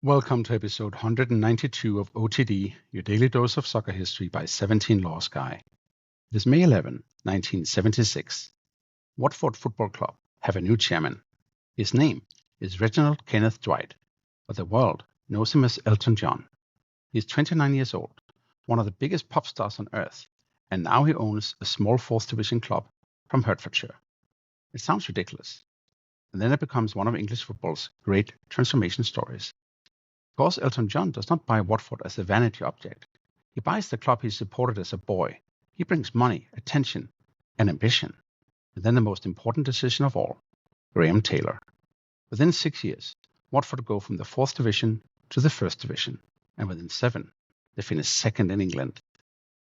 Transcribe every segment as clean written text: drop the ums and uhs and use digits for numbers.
Welcome to episode 192 of OTD, your daily dose of soccer history by 17 Laws Guy. It is May 11, 1976. Watford Football Club have a new chairman. His name is Reginald Kenneth Dwight, but the world knows him as Elton John. He is 29 years old, one of the biggest pop stars on earth, and now he owns a small 4th division club from Hertfordshire. It sounds ridiculous, and then it becomes one of English football's great transformation stories. Of course, Elton John does not buy Watford as a vanity object. He buys the club he supported as a boy. He brings money, attention, and ambition. And then the most important decision of all, Graham Taylor. Within 6 years, Watford go from the 4th division to the 1st division, and within 7, they finish 2nd in England.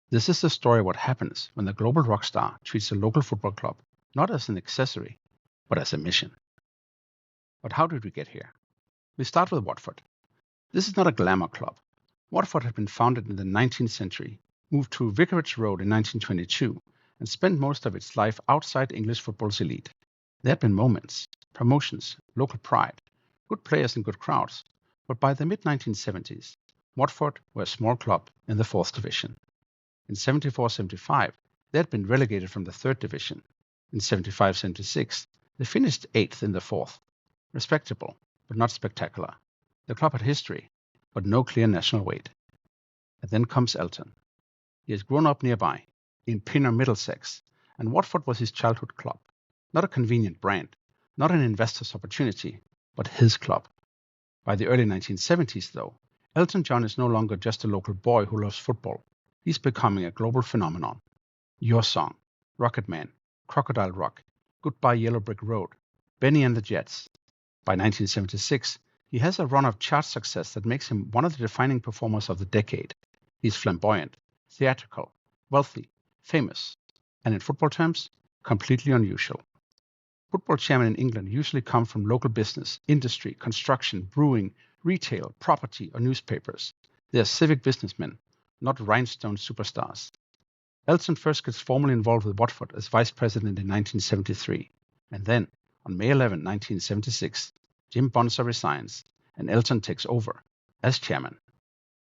This is the story of what happens when the global rock star treats a local football club not as an accessory, but as a mission. But how did we get here? We start with Watford. This is not a glamour club. Watford had been founded in the 19th century, moved to Vicarage Road in 1922, and spent most of its life outside English football's elite. There had been moments, promotions, local pride, good players and good crowds, but by the mid-1970s, Watford were a small club in the 4th division. In 74-75, they had been relegated from the 3rd division. In 75-76, they finished 8th in the 4th. Respectable, but not spectacular. The club had history, but no clear national weight. And then comes Elton. He has grown up nearby, in Pinner, Middlesex, and Watford was his childhood club. Not a convenient brand, not an investor's opportunity, but his club. By the early 1970s, though, Elton John is no longer just a local boy who loves football. He's becoming a global phenomenon. Your Song, Rocket Man, Crocodile Rock, Goodbye Yellow Brick Road, Benny and the Jets. By 1976, he has a run of chart success that makes him one of the defining performers of the decade. He's flamboyant, theatrical, wealthy, famous, and in football terms, completely unusual. Football chairmen in England usually come from local business, industry, construction, brewing, retail, property, or newspapers. They are civic businessmen, not rhinestone superstars. Elton first gets formally involved with Watford as vice president in 1973, and then, on May 11, 1976, Jim Bonser resigns, and Elton takes over as chairman.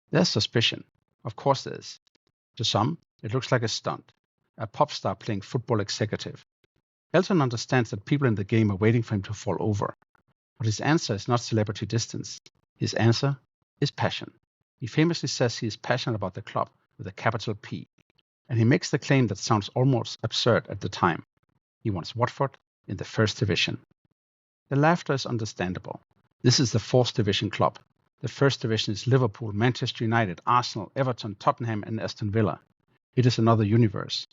There's suspicion. Of course there is. To some, it looks like a stunt, a pop star playing football executive. Elton understands that people in the game are waiting for him to fall over. But his answer is not celebrity distance. His answer is passion. He famously says he is passionate about the club with a capital P. And he makes the claim that sounds almost absurd at the time. He wants Watford in the 1st division. The laughter is understandable. This is the 4th division club. The 1st division is Liverpool, Manchester United, Arsenal, Everton, Tottenham, and Aston Villa. It is another universe.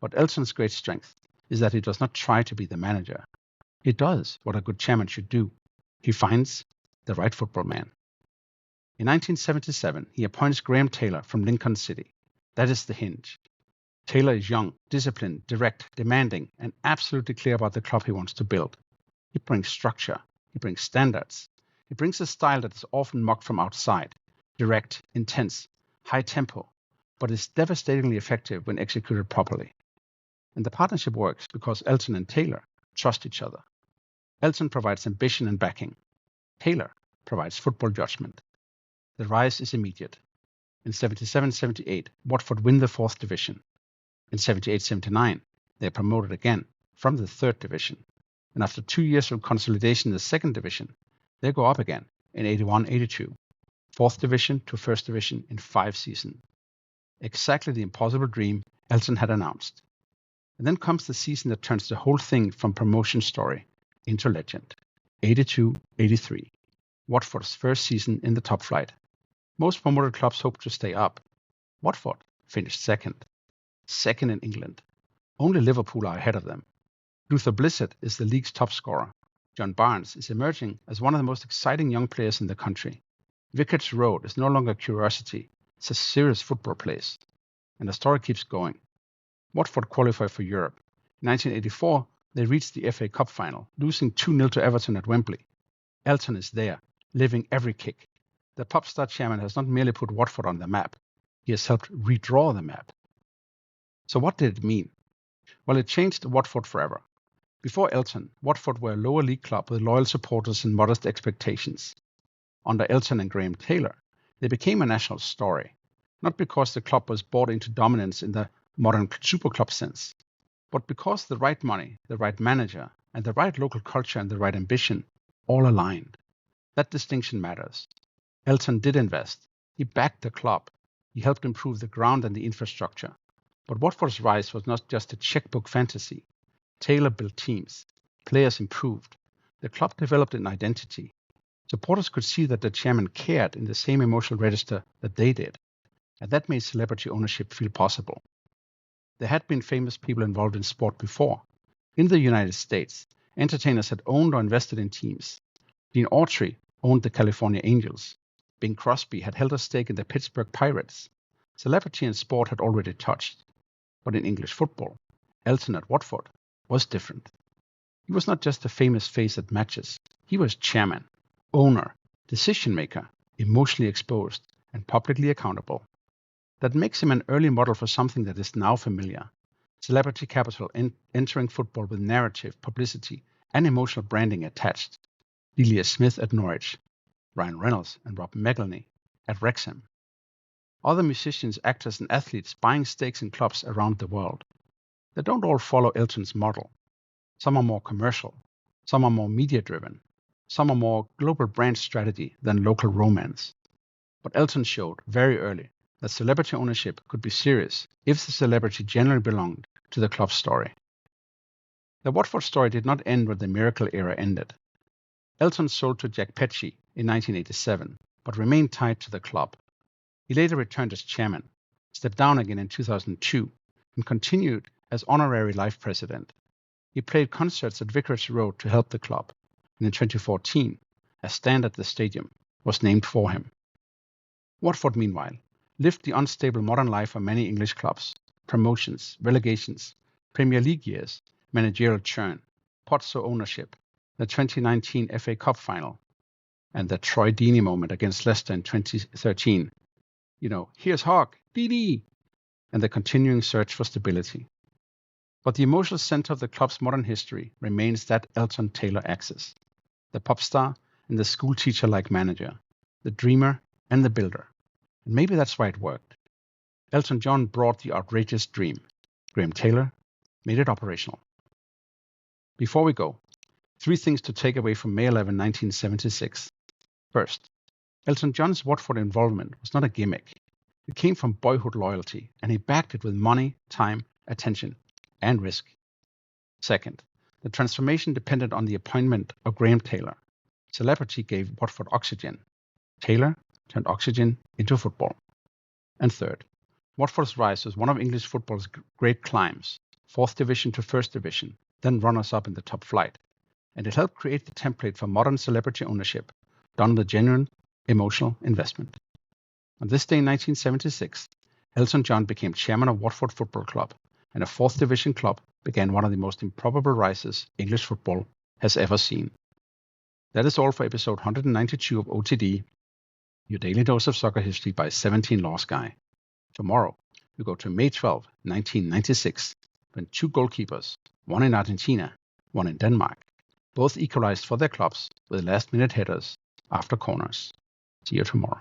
But Elton's great strength is that he does not try to be the manager. He does what a good chairman should do. He finds the right football man. In 1977, he appoints Graham Taylor from Lincoln City. That is the hinge. Taylor is young, disciplined, direct, demanding, and absolutely clear about the club he wants to build. He brings structure. He brings standards. He brings a style that is often mocked from outside. Direct, intense, high tempo, but is devastatingly effective when executed properly. And the partnership works because Elton and Taylor trust each other. Elton provides ambition and backing. Taylor provides football judgment. The rise is immediate. In 77-78, Watford win the 4th division. In 78-79, they are promoted again from the 3rd division. And after 2 years of consolidation in the 2nd division, they go up again in 81-82, 4th division to 1st division in 5 seasons. Exactly the impossible dream Elton had announced. And then comes the season that turns the whole thing from promotion story into legend. 82-83, Watford's first season in the top flight. Most promoted clubs hope to stay up. Watford finished 2nd. 2nd in England. Only Liverpool are ahead of them. Luther Blissett is the league's top scorer. John Barnes is emerging as one of the most exciting young players in the country. Vicarage Road is no longer a curiosity. It's a serious football place. And the story keeps going. Watford qualified for Europe. In 1984, they reached the FA Cup final, losing 2-0 to Everton at Wembley. Elton is there, living every kick. The pop star chairman has not merely put Watford on the map. He has helped redraw the map. So what did it mean? Well, it changed Watford forever. Before Elton, Watford were a lower league club with loyal supporters and modest expectations. Under Elton and Graham Taylor, they became a national story, not because the club was bought into dominance in the modern super club sense, but because the right money, the right manager, and the right local culture and the right ambition all aligned. That distinction matters. Elton did invest. He backed the club. He helped improve the ground and the infrastructure. But Watford's rise was not just a checkbook fantasy. Taylor built teams. Players improved. The club developed an identity. Supporters could see that the chairman cared in the same emotional register that they did. And that made celebrity ownership feel possible. There had been famous people involved in sport before. In the United States, entertainers had owned or invested in teams. Gene Autry owned the California Angels. Bing Crosby had held a stake in the Pittsburgh Pirates. Celebrity and sport had already touched. But in English football, Elton at Watford was different. He was not just a famous face at matches. He was chairman, owner, decision maker, emotionally exposed, and publicly accountable. That makes him an early model for something that is now familiar. Celebrity capital entering football with narrative, publicity, and emotional branding attached. Delia Smith at Norwich, Ryan Reynolds and Rob McElhenney at Wrexham. Other musicians, actors, and athletes buying stakes in clubs around the world. They don't all follow Elton's model. Some are more commercial, some are more media-driven, some are more global brand strategy than local romance. But Elton showed very early that celebrity ownership could be serious if the celebrity generally belonged to the club's story. The Watford story did not end when the miracle era ended. Elton sold to Jack Petchey in 1987, but remained tied to the club. He later returned as chairman, stepped down again in 2002, and continued as honorary life president. He played concerts at Vicarage Road to help the club, and in 2014, a stand at the stadium was named for him. Watford, meanwhile, lived the unstable modern life of many English clubs: promotions, relegations, Premier League years, managerial churn, Pozzo ownership, the 2019 FA Cup final, and the Troy Deeney moment against Leicester in 2013. Here's Hawk, Deeney, and the continuing search for stability. But the emotional center of the club's modern history remains that Elton Taylor axis: the pop star and the school teacher-like manager, the dreamer and the builder. And maybe that's why it worked. Elton John brought the outrageous dream. Graham Taylor made it operational. Before we go, 3 things to take away from May 11, 1976. First, Elton John's Watford involvement was not a gimmick. It came from boyhood loyalty, and he backed it with money, time, attention, and risk. Second, the transformation depended on the appointment of Graham Taylor. Celebrity gave Watford oxygen. Taylor turned oxygen into football. And third, Watford's rise was one of English football's great climbs: 4th division to 1st division, then runners-up in the top flight. And it helped create the template for modern celebrity ownership, done with genuine emotional investment. On this day in 1976, Elton John became chairman of Watford Football Club, and a 4th division club began one of the most improbable rises English football has ever seen. That is all for episode 192 of OTD, your daily dose of soccer history by 17 Lost Guy. Tomorrow, we go to May 12, 1996, when 2 goalkeepers, one in Argentina, one in Denmark, both equalized for their clubs with last-minute headers after corners. See you tomorrow.